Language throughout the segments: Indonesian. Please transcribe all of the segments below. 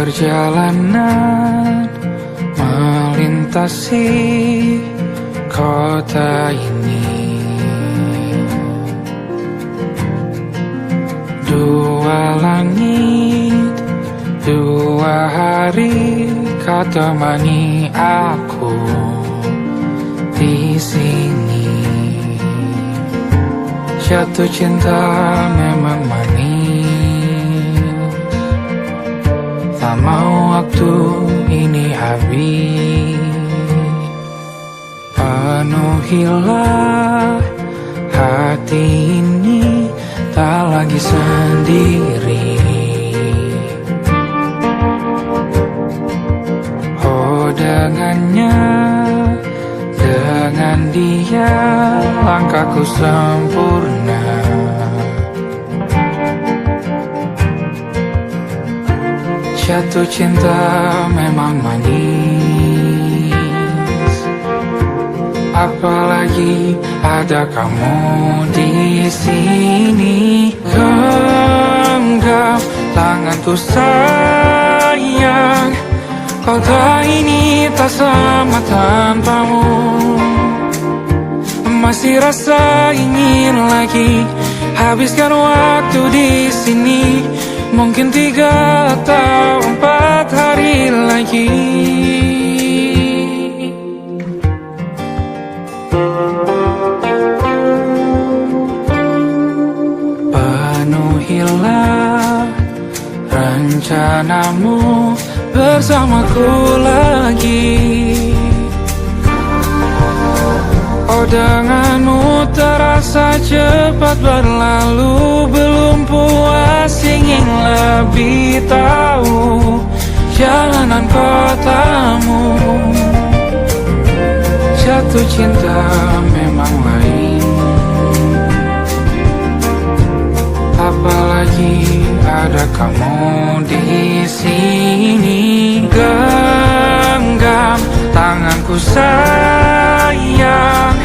Perjalanan melintasi kota ini, dua langit, dua hari kau temani aku di sini. Jatuh cinta memang manis, tak mau waktu ini habis. Penuhilah hati ini, tak lagi sendiri. Oh dengannya, dengan dia langkahku sempurna. Jatuh cinta memang manis, apalagi ada kamu di sini. Genggam tanganku sayang, kota ini tak sama tanpamu. Masih rasa ingin lagi habiskan waktu di sini. Mungkin 3 atau 4 hari lagi. Penuhilah rencanamu bersamaku lagi. Oh denganmu terasa cepat berlalu, belum puas ingin lebih tahu jalanan kotamu. Jatuh cinta memang lain, apalagi ada kamu di sini. Genggam tanganku sayang,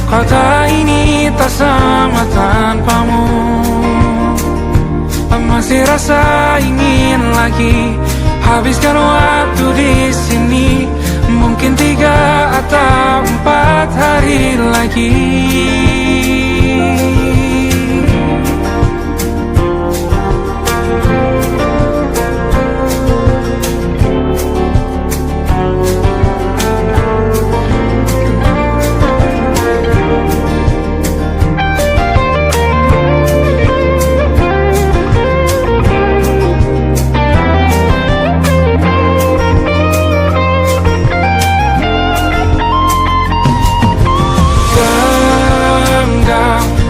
kota ini tak sama tanpamu. Masih rasa ingin lagi habiskan waktu di sini. Mungkin 3 atau 4 hari lagi.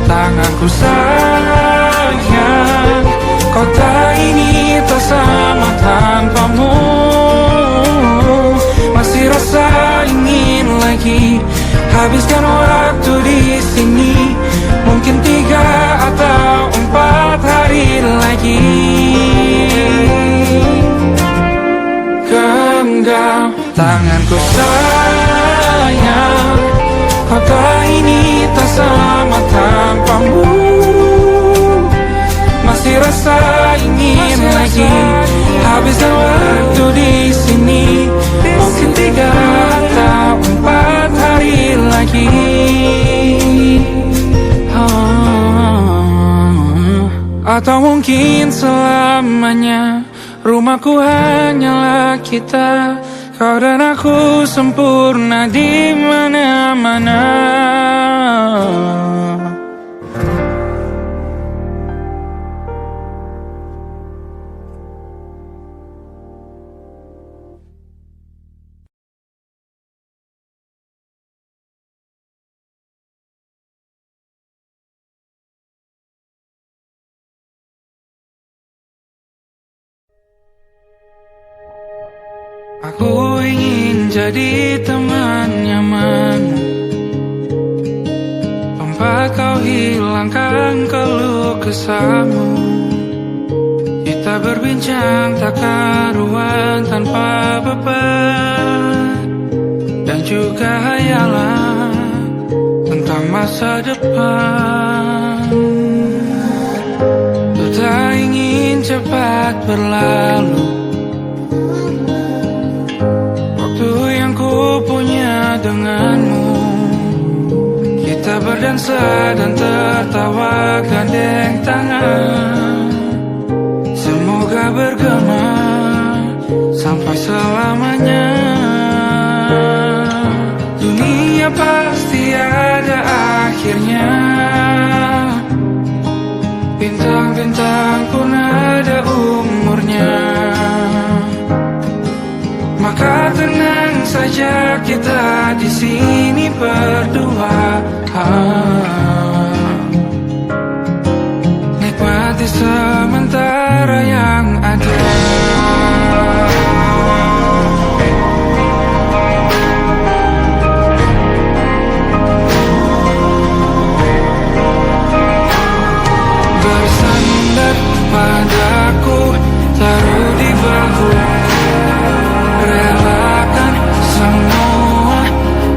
Tanganku sayang, kota ini tak sama tanpamu. Masih rasa ingin lagi habiskan waktu di sini. Mungkin 3 atau 4 hari lagi. Genggam tanganku sayang, kota ini tak sama tanpamu. Masih rasa ingin lagi habiskan waktu di sini. Mungkin 3 atau 4 hari lagi. Atau mungkin selamanya. Rumahku hanyalah kita, kau dan aku sempurna di mana-mana. Aku ingin jadi teman nyaman, tempat kau hilangkan keluh kesahmu. Kita berbincang tak karuan tanpa beban, dan juga hayalan tentang masa depan. Ku tak ingin cepat berlalu, berdansa dan tertawa gandeng tangan. Semoga bergema sampai selamanya. Dunia pasti ada akhirnya. Bintang-bintang pun ada umurnya. Maka tenang saja kita di sini berdua. Nikmati sementara yang ada. Bersandar padaku, taruh di bahu. Relakan semua,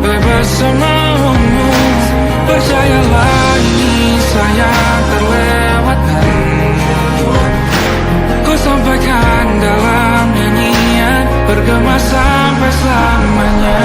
bebas semaumu. Percayalah ini sayang terlewatkan. Ku sampaikan dalam nyanyian, bergema sampai selamanya.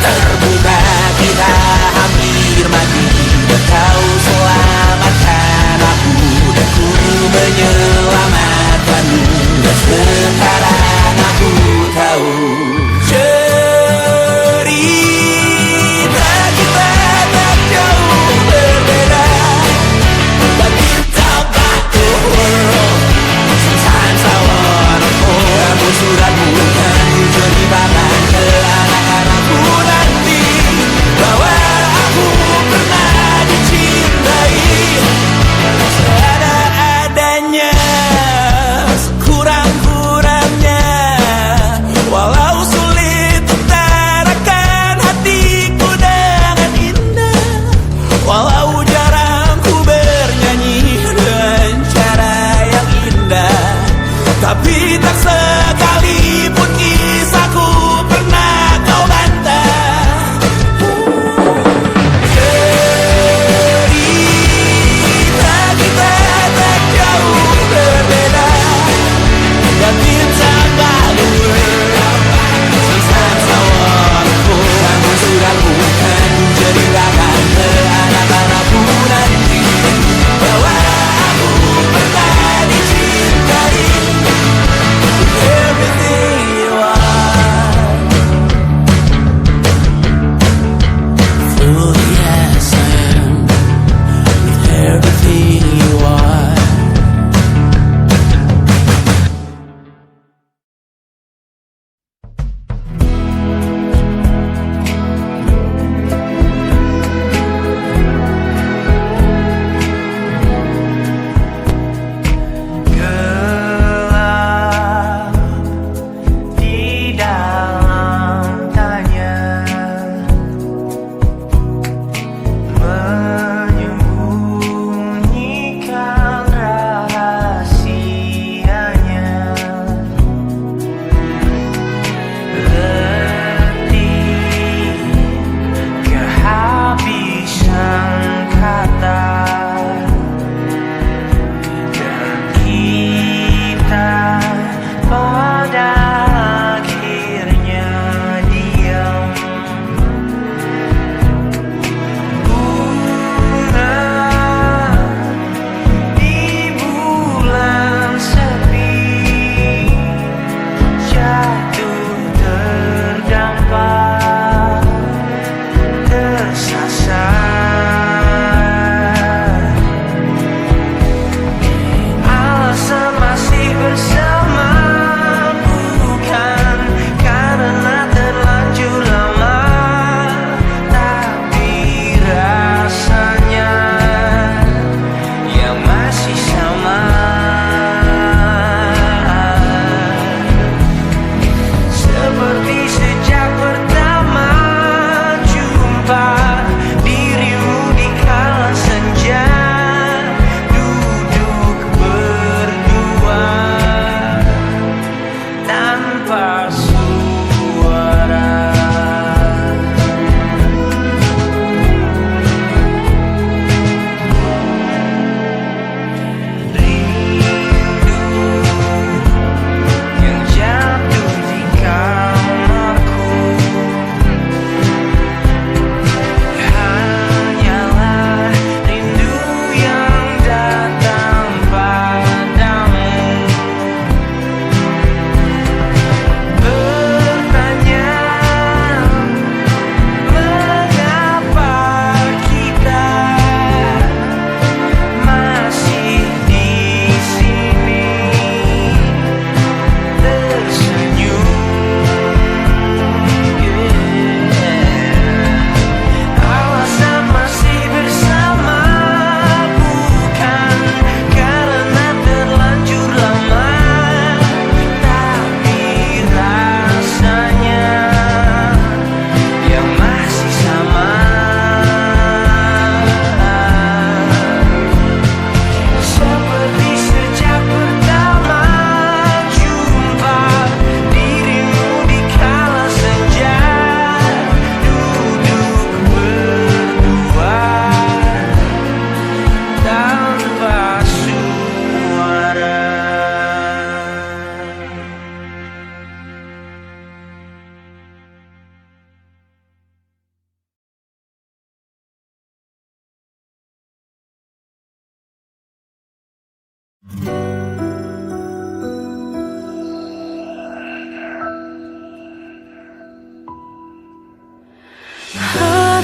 Terbuka kita hampir mati, kau selamatkan.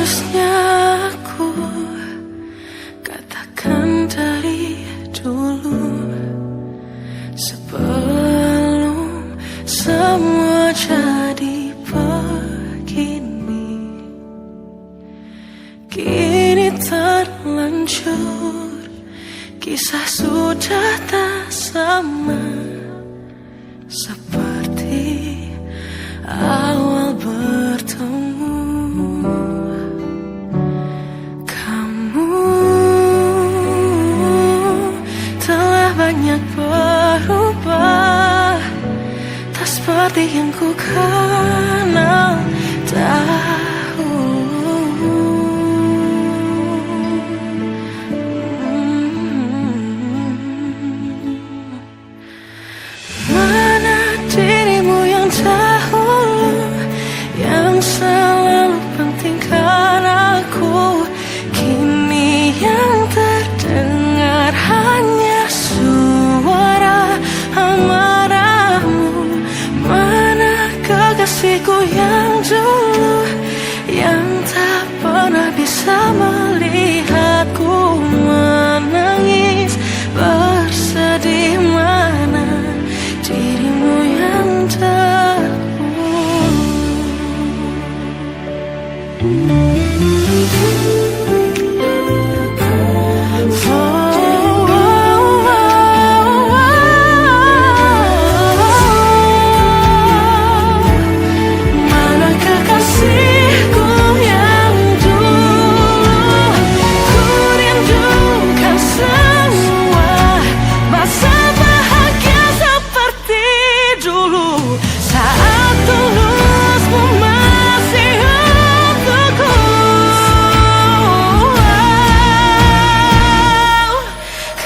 Harusnya aku katakan dari dulu, sebelum semua jadi begini. Kini terlanjur, kisah sudah tak sama seperti awal bertemu. Kamu telah banyak berubah, tak seperti yang ku kenal dahulu. Mana dirimu yang dahulu, yang selalu pentingkan aku. Kini yang terdengar hanya suara amarahmu. Mana kekasihku yang dulu, yang tak pernah bisa melihatku menangis bersedih. Mana dirimu yang mana kekasihku yang dulu, ku rindukan semua masa bahagia seperti dulu, saat tulusmu masih untukku.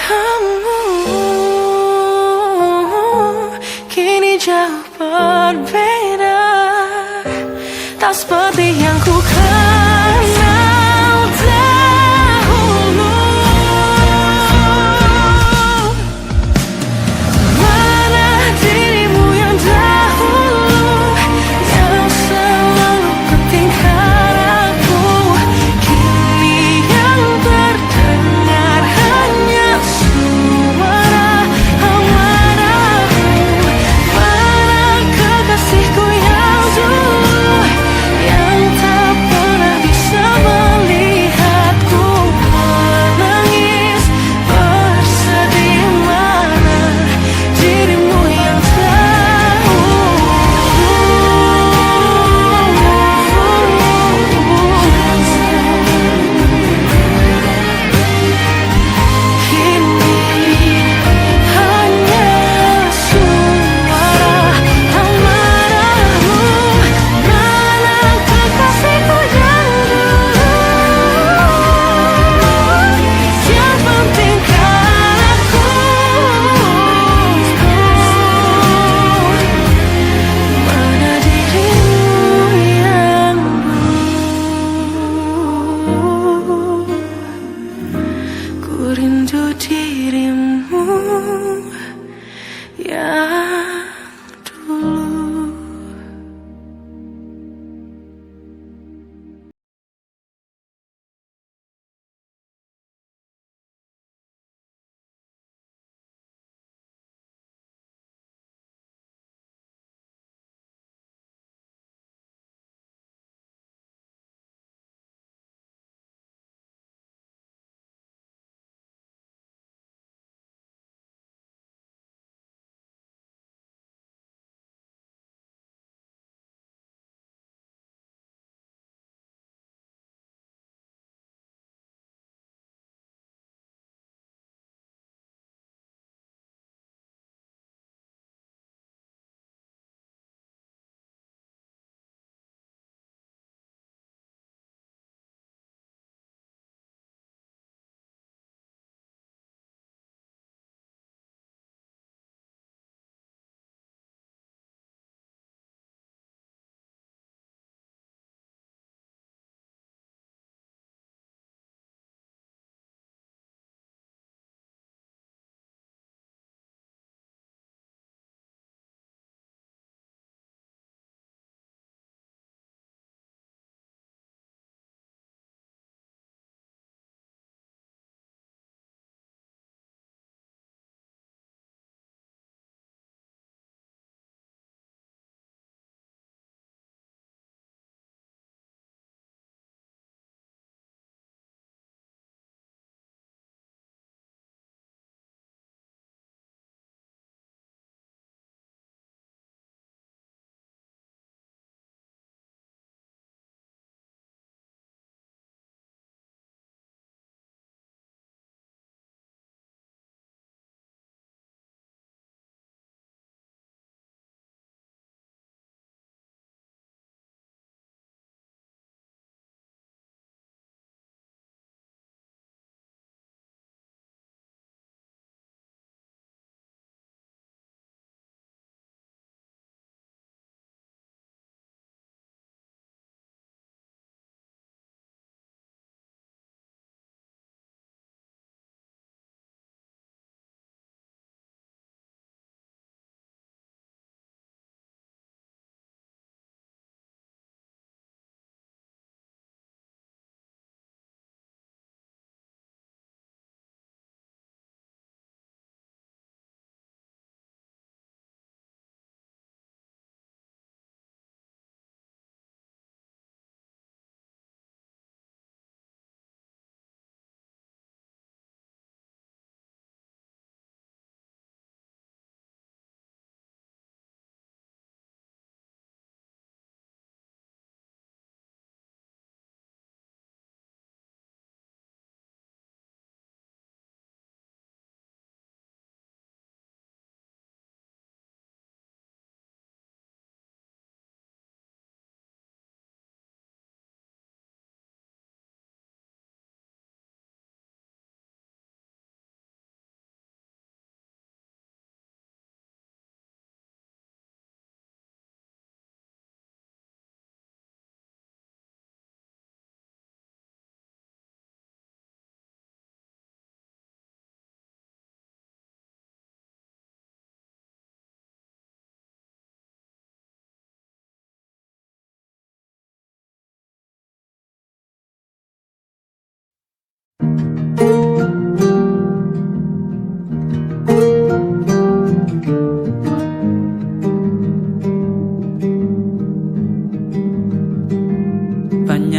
Kamu kini jauh berbeda, tak seperti yang ku kenal dahulu. Mana dirimu yang dahulu, yang selalu pentingkan aku. Kini yang terdengar hanya suara amarahmu. Mana kekasihku yang dulu, yang tak pernah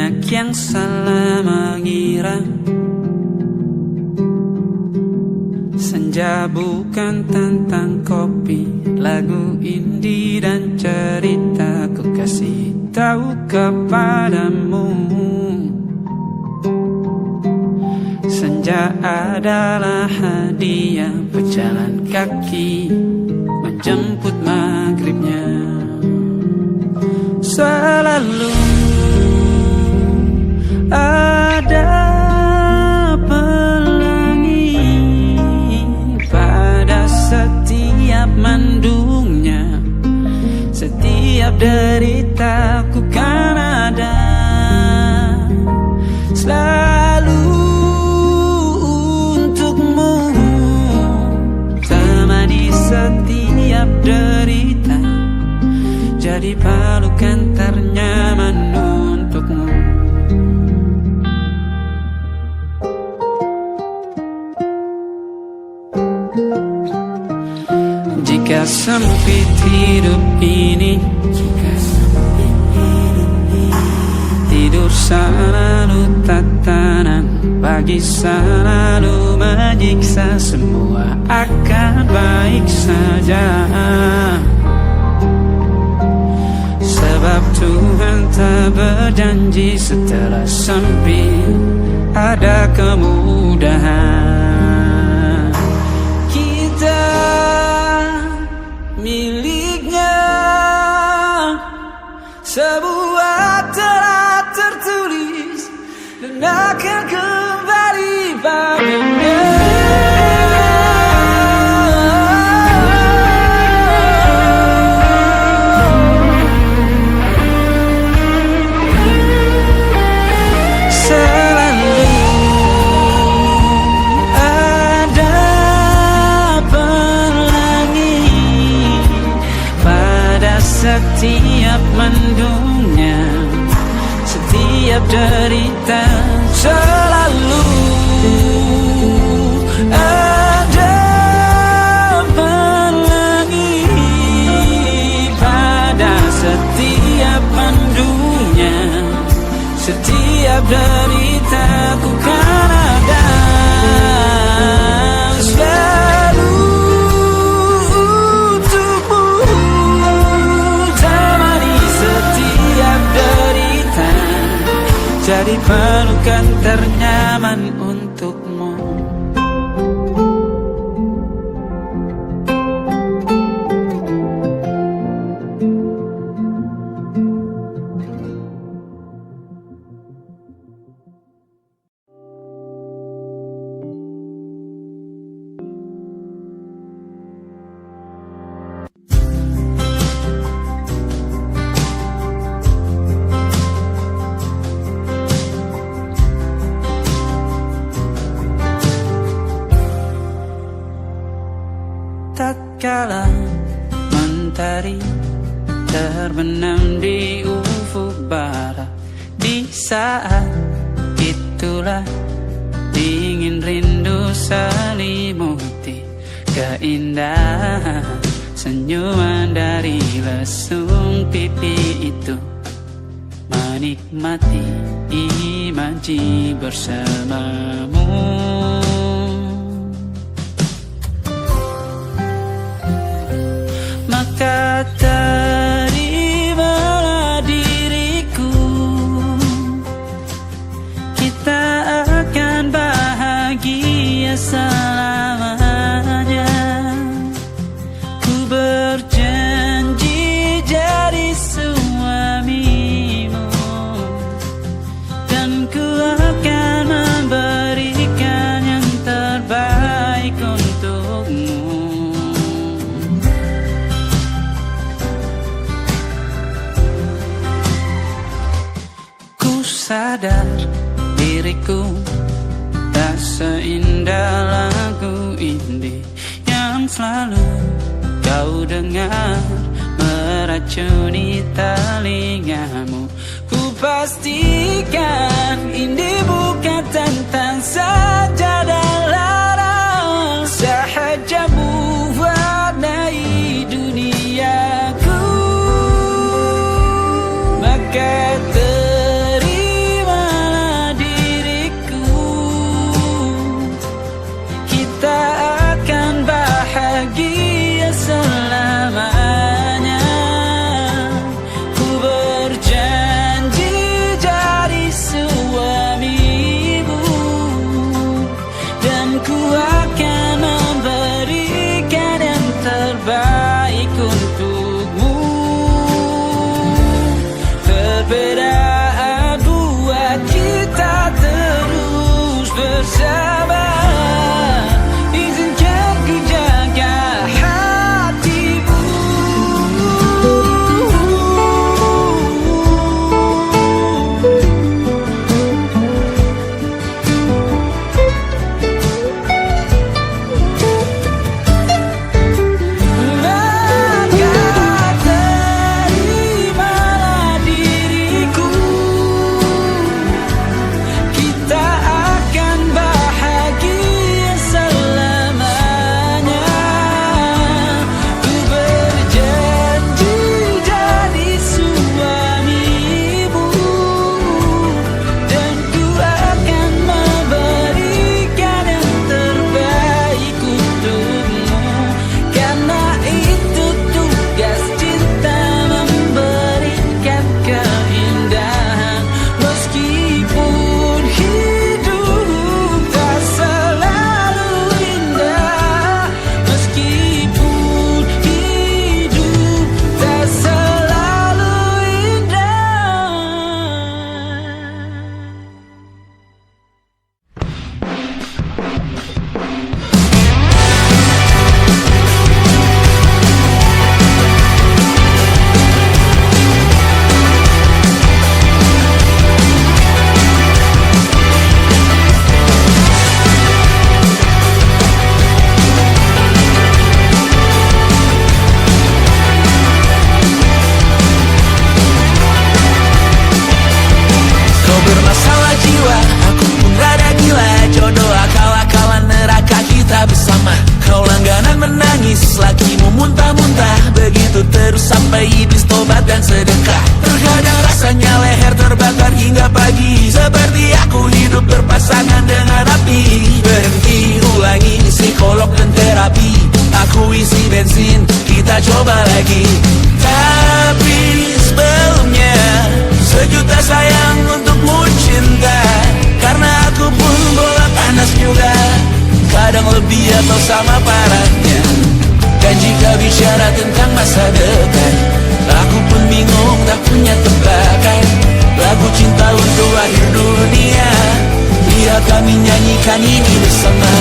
banyak yang salah mengira senja bukan tentang kopi, lagu indie dan cerita. Ku kasih tahu kepadamu, senja adalah hadiah pejalan kaki menjemput maghribnya. Selalu ada pelangi pada setiap mendungnya, setiap deritaku kan ada selalu untukmu, temani setiap derita, jadi pelukan ternyaman untukmu. Jika sempit hidup ini, tidur selalu tatanan, pagi selalu menyiksa, semua akan baik saja. Sebab Tuhan tak berjanji setelah sempit ada kemudahan. Kita miliknya, sebuah telah tertulis dan akan kembali padanya. Setiap mendungnya, setiap derita, selalu ada pelangi pada setiap mendungnya, setiap derita ku kan ada selalu untukmu, jadi pelukan ternyaman untukmu. Tatkala mentari terbenam di ufuk barat, di saat itulah dingin rindu selimuti keindahan senyuman dari lesung pipi itu, menikmati imaji bersamamu. Maka terimalah diriku, kita akan bahagia selamanya. Ku berjanji jadi suamimu, dan ku akan memberikan yang terbaik untukmu. Sadar diriku tak seindah lagu indie yang selalu kau dengar meracuni telingamu. Ku pastikan indie bukan tentang sajadah larang, sahaja mewarnai duniaku. Maka terimalah bersama. Izinkan ku jaga hatimu. Maka terimalah diriku, kita akan bahagia selamanya. Ku berjanji jadi suamimu, dan ku akan memberikan yang terbaik untukmu. Karena itu tugas cinta, memberikan keindahan. Meskipun hidup tak selalu indah, meskipun hidup tak selalu indah. Kau bermasalah jiwa, aku pun rada gila. Jodoh akal-akalan neraka kita bersama. Kau langganan menangis, lakimu muntah-muntah. Begitu terus sampai iblis tobat dan sedekah. Terkadang rasanya leher terbakar hingga pagi. Seperti aku hidup berpasangan dengan api. Berhenti, ulangi psikolog dan terapi. Aku isi bensin, kita coba lagi. Tapi sebelumnya, sejuta sayang untukmu cinta. Karena aku pun bola panas juga, kadang lebih atau sama parahnya. Dan jika bicara tentang masa depan, aku pun bingung tak punya tebakan. Lagu cinta untuk akhir dunia, biar kami nyanyikan ini bersama.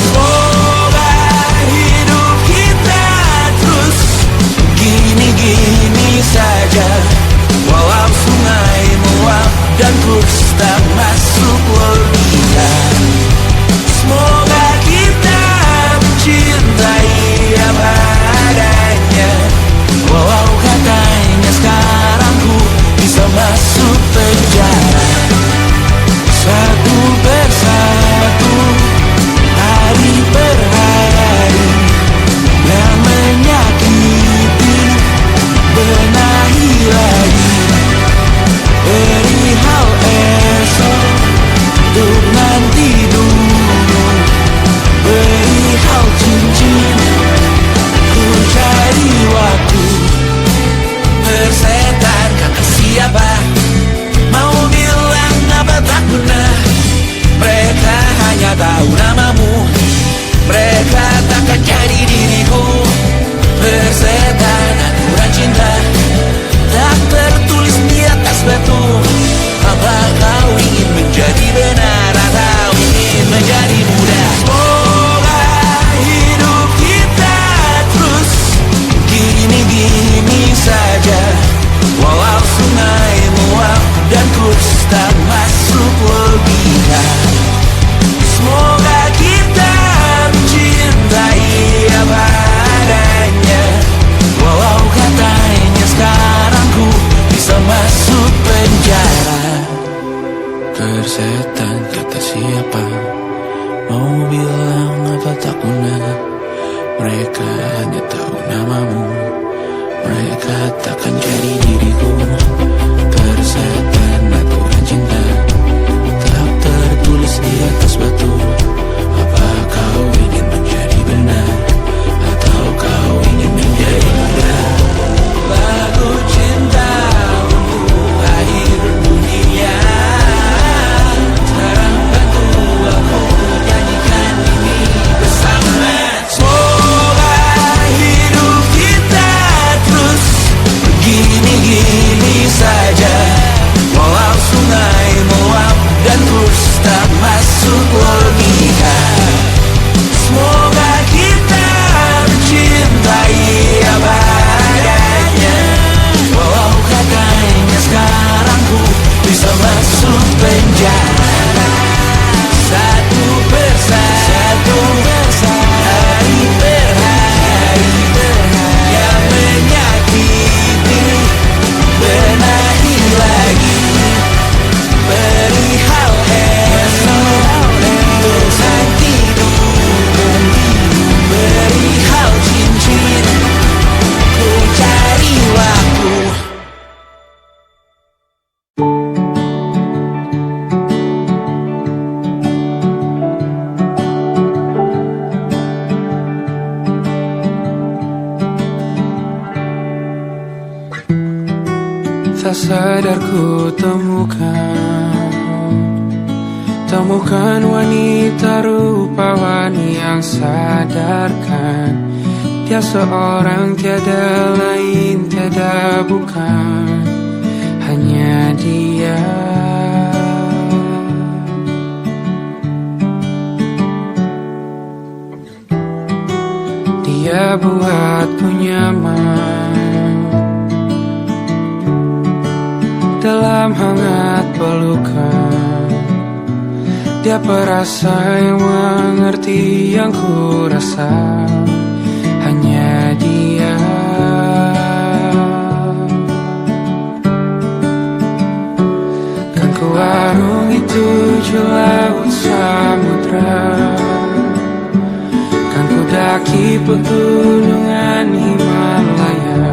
Semoga hidup kita terus gini-gini saja. Walau sungai meluap dan kurs tak masuk logika. Semoga kita mencintai apa adanya. Walau katanya sekarang ku bisa masuk penjara. Satu persatu, hari per hari, yang menyakiti benahi lagi. Perihal esok, untuk nanti dulu. Perihal cincin, ku cari waktu. Bersetan kata siapa, mau bilang apa tak guna. Mereka hanya tahu namamu, mereka takkan jadi diriku. Bersetan aturan cinta, tak tertulis di atas batu. Apa kau ingin menjadi benar atau ingin menjadi muda? Semoga hidup kita terus gini-gini saja. Walau sungai meluap dan kurs tak masuk logika. Semoga kita mencintai apa adanya. Walau katanya sekarang ku bisa masuk penjara. Persetan kata siapa, mau bilang apa tak guna. Mereka hanya tahu namamu, mereka takkan jadi diriku. Persetan aturan cinta, tak tertulis di atas batu. Apa kau ingin menjadi benar atau kau ingin menjadi muda? Lagu cinta untuk akhir dunia, sekarang bantu aku nyanyikan ini bersama. Semoga hidup kita terus begini-gini saja. sadar ku temukan wanita rupawan yang sadarkan dia seorang, tiada lain, tiada bukan, hanya dia. Dia buatku nyaman dalam hangat pelukan. Dia perasa yang mengerti yang ku rasa, hanya dia. Kan ku arungi 7 laut samudra, kan ku daki pegunungan Himalaya.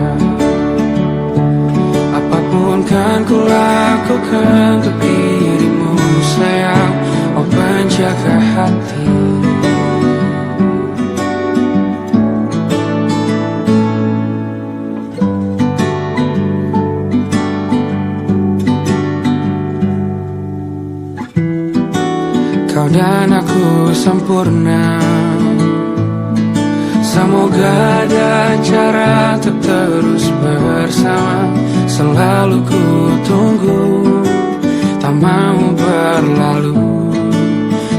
Apapun kan ku lakukan untuk dirimu sayang, oh penjaga hati. Kau dan aku sempurna, semoga ada cara untuk terus bersama. Selalu ku tunggu, tak mau berlalu,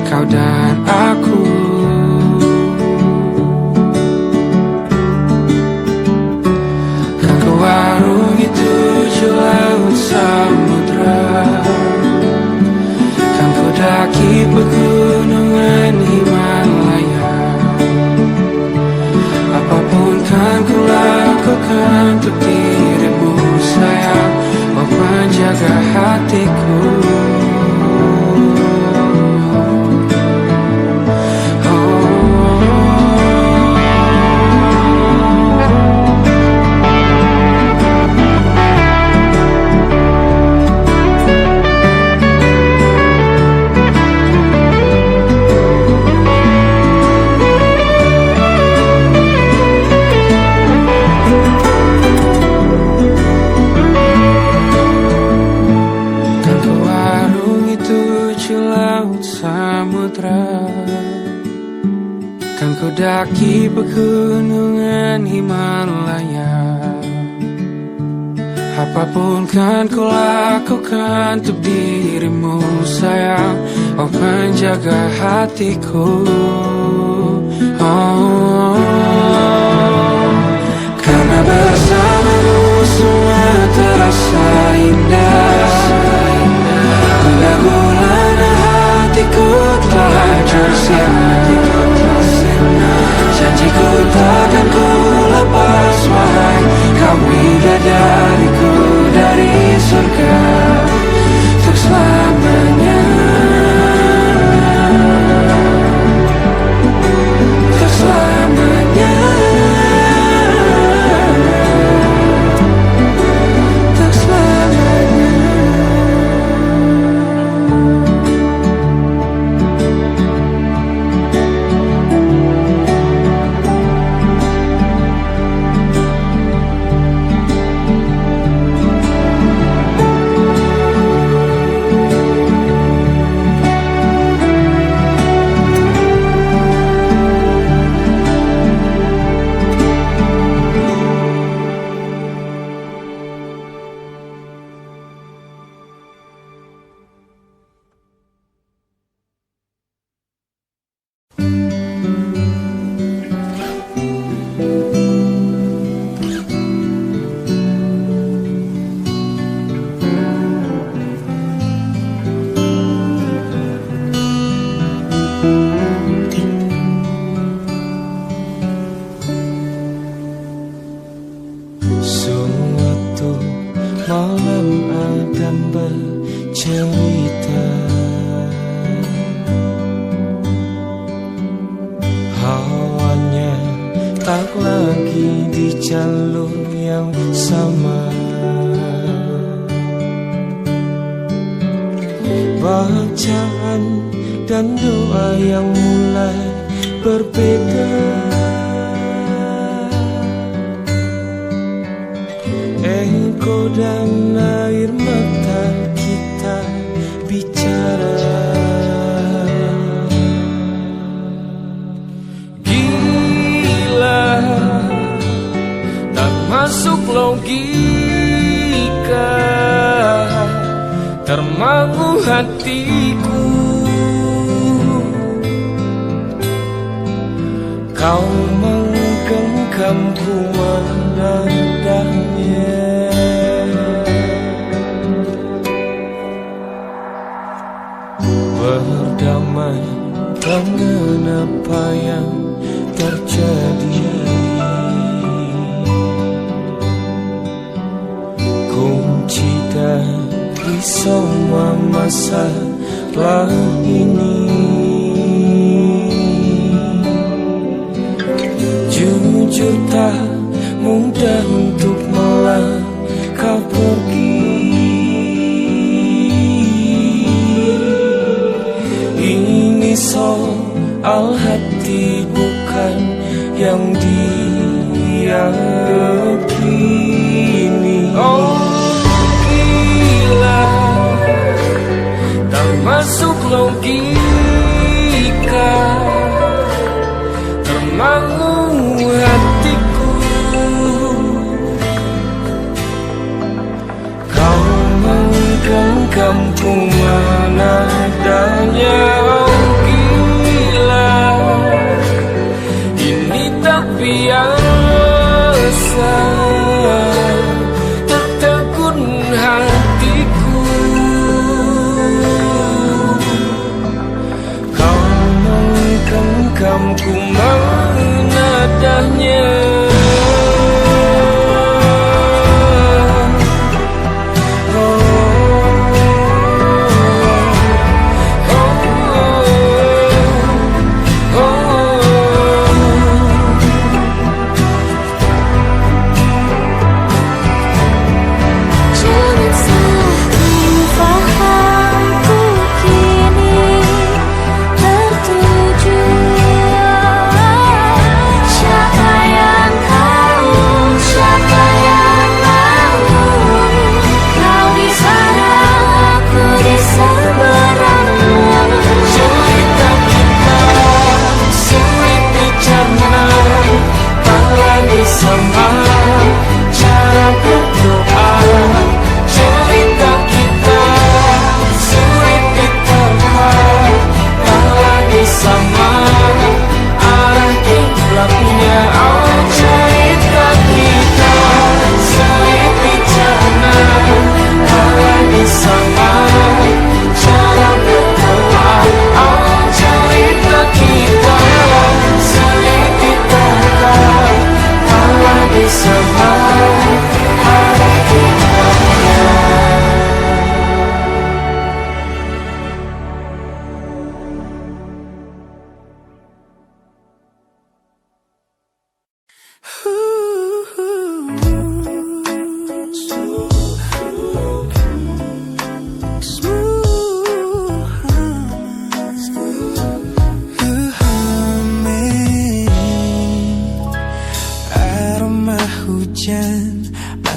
kau dan aku. Kan ku arungi 7 laut samudra, kan ku daki pegunungan Himalaya. Apapun kan ku lakukan untuk dirimu sayang, oh penjaga hatiku. Kan ku daki pegunungan Himalaya. Apapun kan ku lakukan untuk dirimu sayang, oh penjaga hatiku. Oh, karena bersamamu semua terasa indah. Gula-gulana hatiku telah tersirat. Janjiku takkan ku lepas wahai kau bidadariku dari surga untuk selamanya, untuk selamanya, untuk selamanya. Bacaan dan doa yang mulai berbeda. kau dan air mata kita bicara. Gila, tak masuk logika, termangu hatiku. Kau menggenggamku menandanya. Berdamai dengan apa yang terjadi, kunci dari semua masalah ini. Jujur tak mudah untuk melangkah pergi. Ini soal hati bukan yang diyakini. Oh gila, tak masuk logika, termangu hatiku. Kau menggenggamku menadanya. Oh gila, ini tak biasa, tertegun hatiku. Kau menggenggamku menadahnya.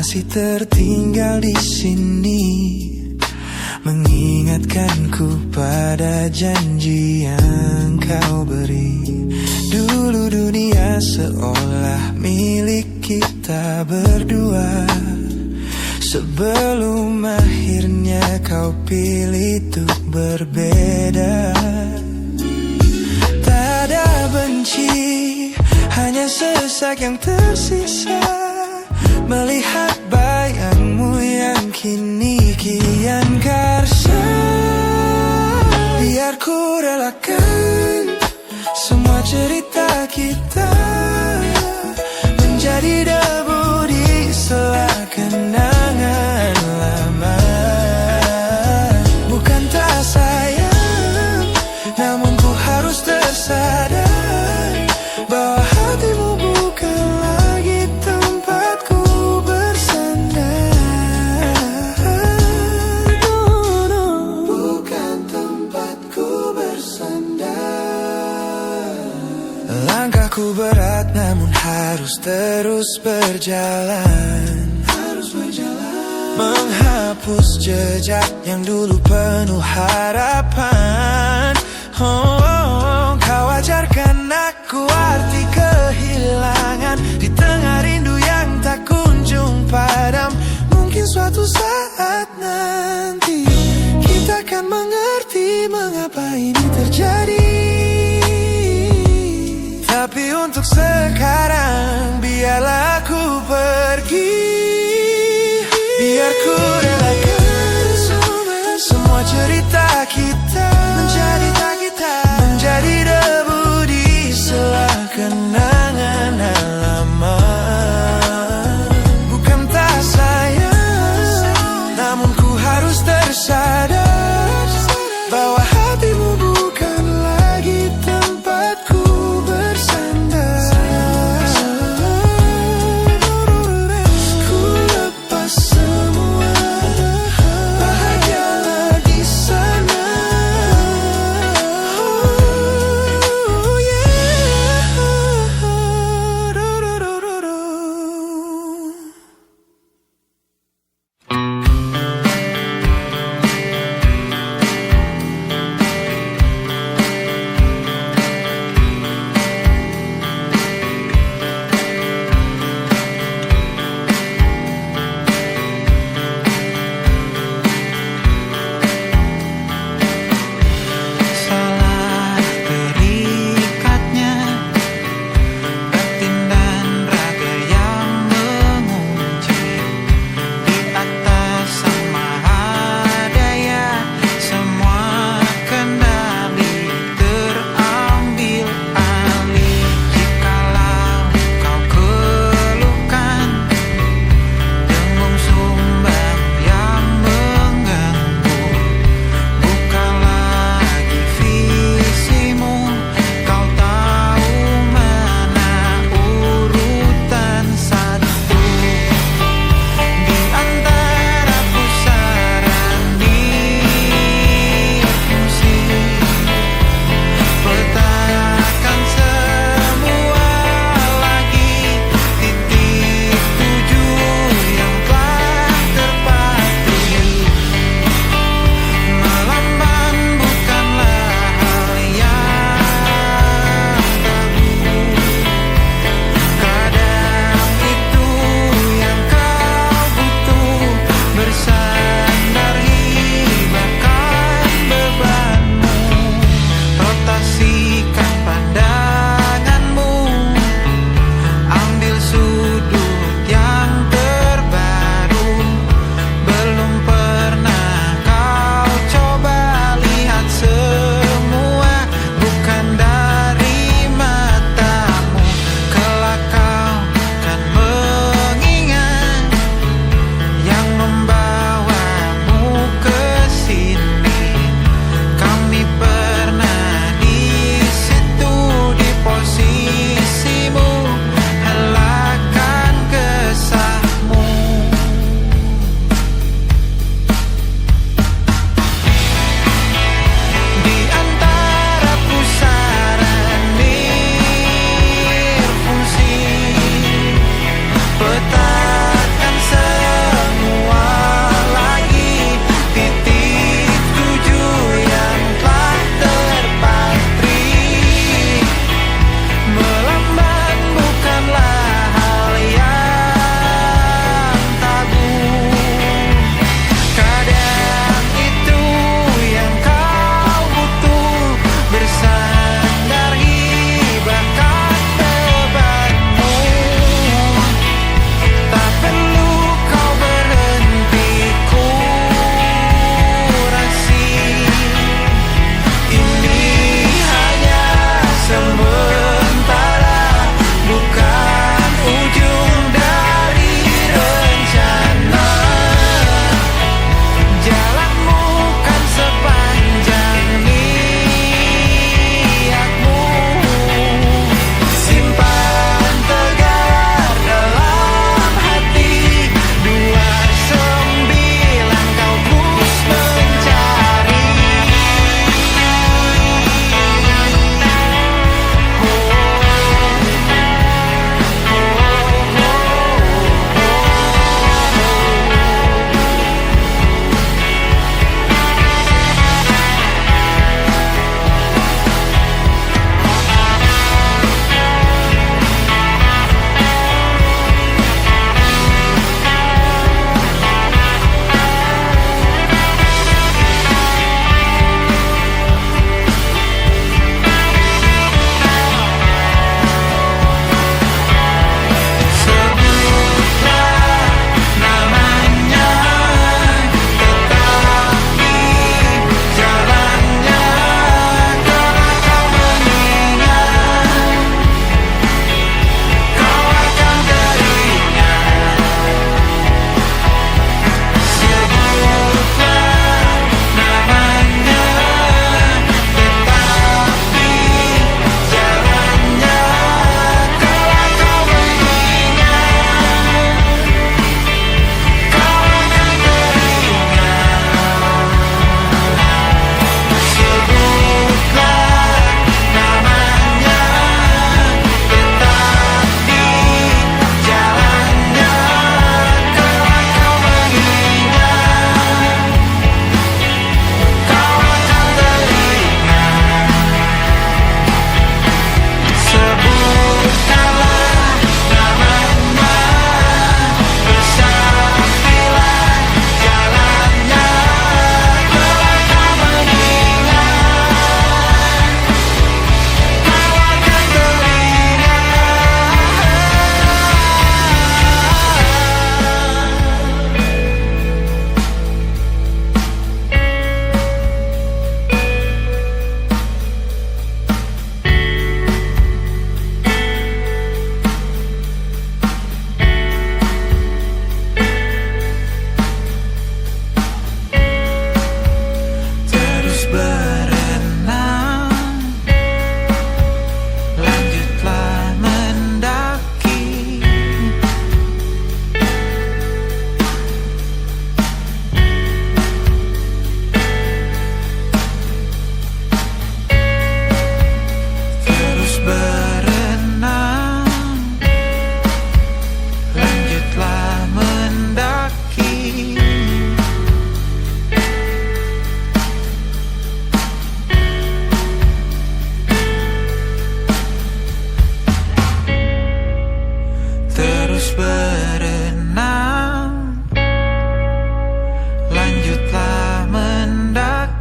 Masih tertinggal di sini, mengingatkanku pada janji yang kau beri. Dulu dunia seolah milik kita berdua, sebelum akhirnya kau pilih untuk berbeda. Tak ada benci, hanya sesak yang tersisa, melihat bayangmu yang kini kian karsa. Biar ku relakan semua cerita kita menjadi debu di sela kenangan lama. Bukan tak sayang, namun ku harus tersadar bahwa hatimu bukan lagi tempatku bersandar. Bukan tempatku bersandar. Langkahku berat namun harus terus berjalan. Harus berjalan. menghapus jejak yang dulu penuh harapan. Kau ajarkan aku arti kehilangan di tengah rindu yang tak kunjung padam. Mungkin suatu saat nanti kita akan mengerti mengapa ini terjadi. Tapi untuk sekarang biarlah aku pergi. Biar ku relakan semua cerita kita menjadi debu di sela kenangan halaman. Bukan tak sayang, namun ku harus tersadar bahwa hatimu bukan lagi tempatku bersandar. Ku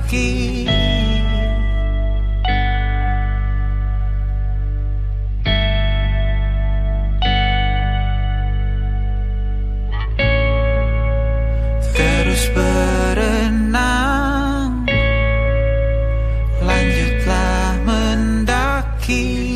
mendaki. Terus berenang, lanjutlah mendaki.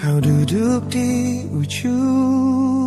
Kau duduk di ujung